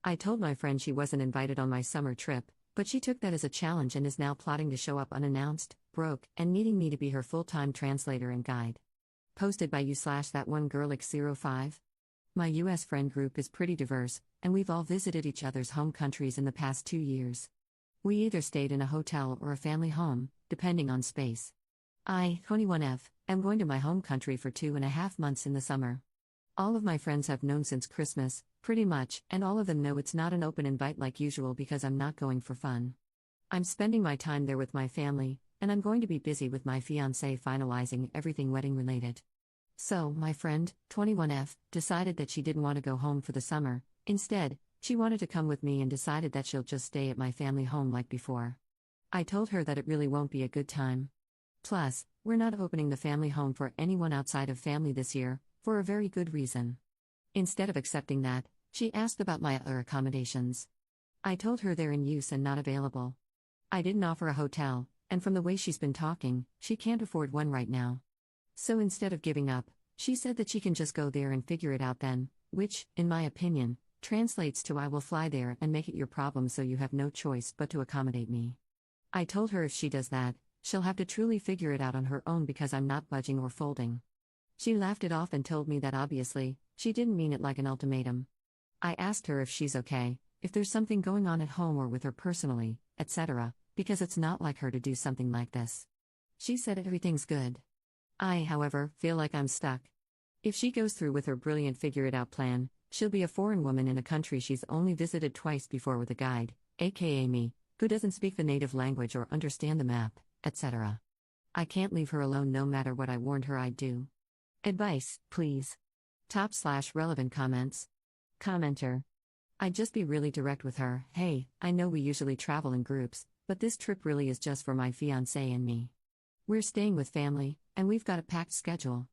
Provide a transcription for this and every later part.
I told my friend she wasn't invited on my summer trip, but she took that as a challenge and is now plotting to show up unannounced, broke, and needing me to be her full-time translator and guide. Posted by you/that one girl X05. My US friend group is pretty diverse, and we've all visited each other's home countries in the past 2 years. We either stayed in a hotel or a family home, depending on space. I, 21F, am going to my home country for 2.5 months in the summer. All of my friends have known since Christmas, pretty much, and all of them know it's not an open invite like usual because I'm not going for fun. I'm spending my time there with my family, and I'm going to be busy with my fiancé finalizing everything wedding related. So, my friend, 21F, decided that she didn't want to go home for the summer. Instead, she wanted to come with me and decided that she'll just stay at my family home like before. I told her that it really won't be a good time. Plus, we're not opening the family home for anyone outside of family this year, for a very good reason. Instead of accepting that, she asked about my other accommodations. I told her they're in use and not available. I didn't offer a hotel, and from the way she's been talking, she can't afford one right now. So instead of giving up, she said that she can just go there and figure it out then, which, in my opinion, translates to I will fly there and make it your problem so you have no choice but to accommodate me. I told her if she does that, she'll have to truly figure it out on her own because I'm not budging or folding. She laughed it off and told me that obviously, she didn't mean it like an ultimatum. I asked her if she's okay, if there's something going on at home or with her personally, etc., because it's not like her to do something like this. She said everything's good. I, however, feel like I'm stuck. If she goes through with her brilliant figure-it-out plan, she'll be a foreign woman in a country she's only visited twice before with a guide, aka me, who doesn't speak the native language or understand the map, etc. I can't leave her alone no matter what I warned her I'd do. Advice, please. Top/relevant comments. Commenter. I'd just be really direct with her. Hey, I know we usually travel in groups, but this trip really is just for my fiancé and me. We're staying with family, and we've got a packed schedule.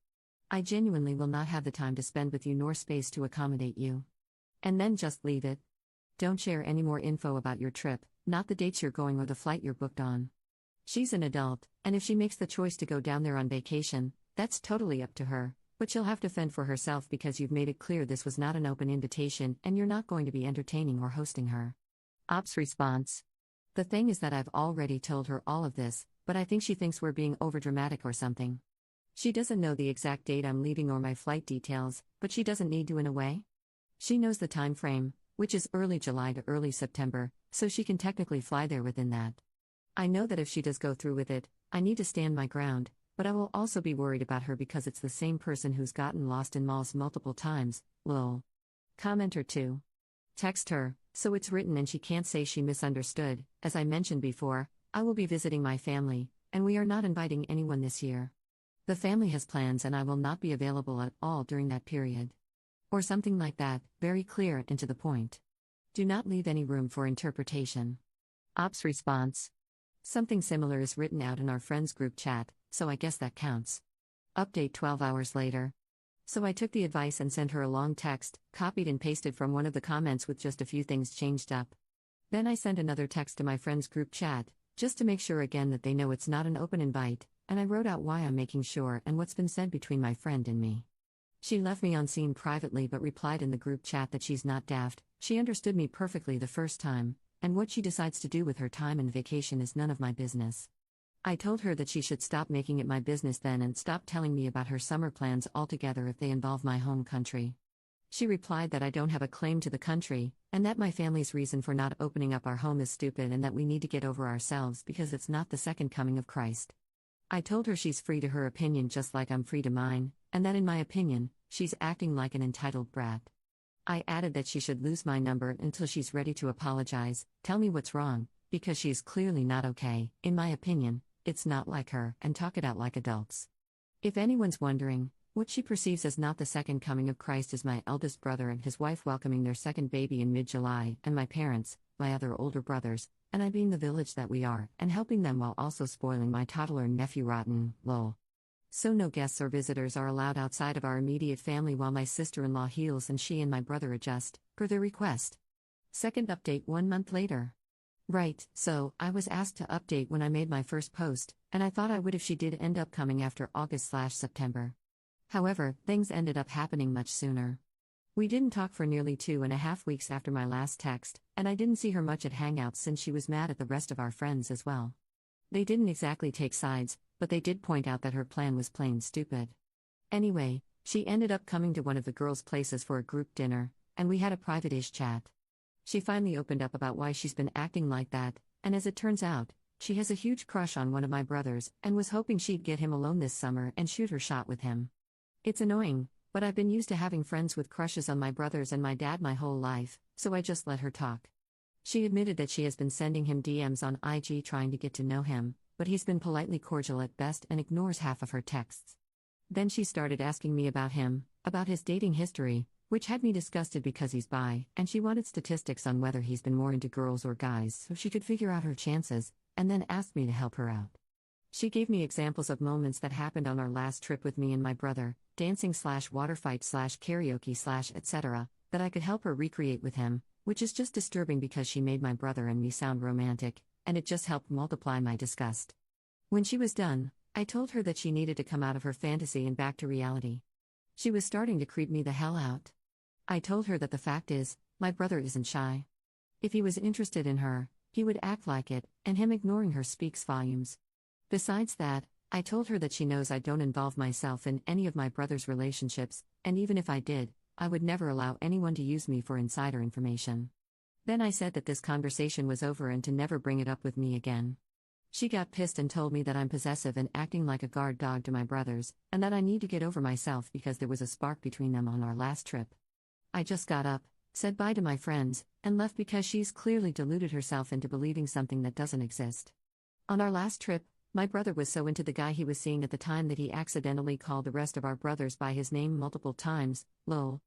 I genuinely will not have the time to spend with you nor space to accommodate you. And then just leave it. Don't share any more info about your trip, not the dates you're going or the flight you're booked on. She's an adult, and if she makes the choice to go down there on vacation, that's totally up to her, but she'll have to fend for herself because you've made it clear this was not an open invitation and you're not going to be entertaining or hosting her. Ops response. The thing is that I've already told her all of this, but I think she thinks we're being overdramatic or something. She doesn't know the exact date I'm leaving or my flight details, but she doesn't need to in a way. She knows the time frame, which is early July to early September, so she can technically fly there within that. I know that if she does go through with it, I need to stand my ground, but I will also be worried about her because it's the same person who's gotten lost in malls multiple times, lol. Commenter 2. Text her, so it's written and she can't say she misunderstood. As I mentioned before, I will be visiting my family, and we are not inviting anyone this year. The family has plans and I will not be available at all during that period. Or something like that, very clear and to the point. Do not leave any room for interpretation. Ops response. Something similar is written out in our friends group chat, so I guess that counts. Update 12 hours later. So I took the advice and sent her a long text, copied and pasted from one of the comments with just a few things changed up. Then I sent another text to my friends group chat, just to make sure again that they know it's not an open invite, and I wrote out why I'm making sure and what's been said between my friend and me. She left me on scene privately but replied in the group chat that she's not daft, she understood me perfectly the first time, and what she decides to do with her time and vacation is none of my business. I told her that she should stop making it my business then and stop telling me about her summer plans altogether if they involve my home country. She replied that I don't have a claim to the country, and that my family's reason for not opening up our home is stupid and that we need to get over ourselves because it's not the second coming of Christ. I told her she's free to her opinion just like I'm free to mine, and that in my opinion, she's acting like an entitled brat. I added that she should lose my number until she's ready to apologize, tell me what's wrong, because she is clearly not okay, in my opinion, it's not like her, and talk it out like adults. If anyone's wondering, what she perceives as not the second coming of Christ is my eldest brother and his wife welcoming their second baby in mid-July, and my parents, my other older brothers, and I being the village that we are, and helping them while also spoiling my toddler nephew rotten, lol. So no guests or visitors are allowed outside of our immediate family while my sister-in-law heals and she and my brother adjust, per their request. Second update 1 month later. Right, so, I was asked to update when I made my first post, and I thought I would if she did end up coming after August/September. However, things ended up happening much sooner. We didn't talk for nearly 2.5 weeks after my last text, and I didn't see her much at Hangouts since she was mad at the rest of our friends as well. They didn't exactly take sides, but they did point out that her plan was plain stupid. Anyway, she ended up coming to one of the girls' places for a group dinner, and we had a private-ish chat. She finally opened up about why she's been acting like that, and as it turns out, she has a huge crush on one of my brothers and was hoping she'd get him alone this summer and shoot her shot with him. It's annoying, but I've been used to having friends with crushes on my brothers and my dad my whole life, so I just let her talk. She admitted that she has been sending him DMs on IG trying to get to know him, but he's been politely cordial at best and ignores half of her texts. Then she started asking me about him, about his dating history, which had me disgusted because he's bi, and she wanted statistics on whether he's been more into girls or guys so she could figure out her chances, and then asked me to help her out. She gave me examples of moments that happened on our last trip with me and my brother, dancing/water fight/karaoke/etc., that I could help her recreate with him, which is just disturbing because she made my brother and me sound romantic, and it just helped multiply my disgust. When she was done, I told her that she needed to come out of her fantasy and back to reality. She was starting to creep me the hell out. I told her that the fact is, my brother isn't shy. If he was interested in her, he would act like it, and him ignoring her speaks volumes. Besides that, I told her that she knows I don't involve myself in any of my brother's relationships, and even if I did, I would never allow anyone to use me for insider information. Then I said that this conversation was over and to never bring it up with me again. She got pissed and told me that I'm possessive and acting like a guard dog to my brothers, and that I need to get over myself because there was a spark between them on our last trip. I just got up, said bye to my friends, and left because she's clearly deluded herself into believing something that doesn't exist. On our last trip, my brother was so into the guy he was seeing at the time that he accidentally called the rest of our brothers by his name multiple times, lol.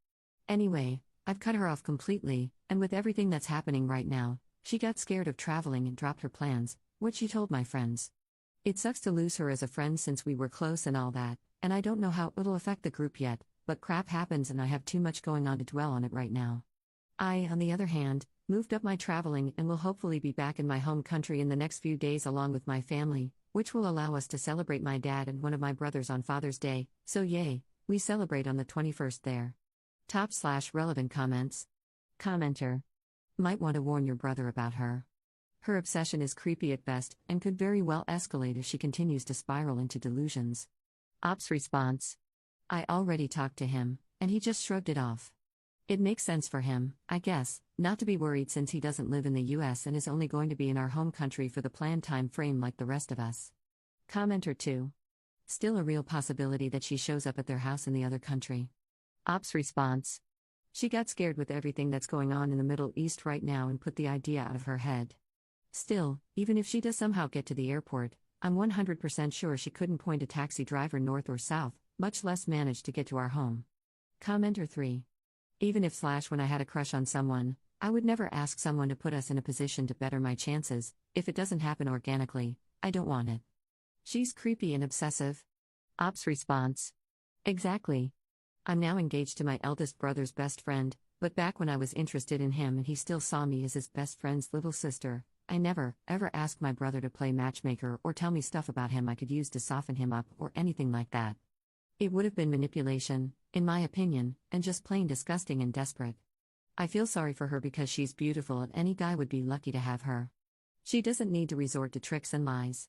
Anyway, I've cut her off completely, and with everything that's happening right now, she got scared of traveling and dropped her plans, what she told my friends. It sucks to lose her as a friend since we were close and all that, and I don't know how it'll affect the group yet, but crap happens and I have too much going on to dwell on it right now. I, on the other hand, moved up my traveling and will hopefully be back in my home country in the next few days along with my family, which will allow us to celebrate my dad and one of my brothers on Father's Day, so yay, we celebrate on the 21st there. Top/relevant comments. Commenter. Might want to warn your brother about her. Her obsession is creepy at best and could very well escalate if she continues to spiral into delusions. Ops response. I already talked to him, and he just shrugged it off. It makes sense for him, I guess, not to be worried since he doesn't live in the US and is only going to be in our home country for the planned time frame like the rest of us. Commenter 2. Still a real possibility that she shows up at their house in the other country. Ops response. She got scared with everything that's going on in the Middle East right now and put the idea out of her head. Still, even if she does somehow get to the airport, I'm 100% sure she couldn't point a taxi driver north or south, much less manage to get to our home. Commenter 3. Even if when I had a crush on someone, I would never ask someone to put us in a position to better my chances. If it doesn't happen organically, I don't want it. She's creepy and obsessive. Ops response. Exactly. I'm now engaged to my eldest brother's best friend, but back when I was interested in him and he still saw me as his best friend's little sister, I never, ever asked my brother to play matchmaker or tell me stuff about him I could use to soften him up or anything like that. It would have been manipulation, in my opinion, and just plain disgusting and desperate. I feel sorry for her because she's beautiful and any guy would be lucky to have her. She doesn't need to resort to tricks and lies.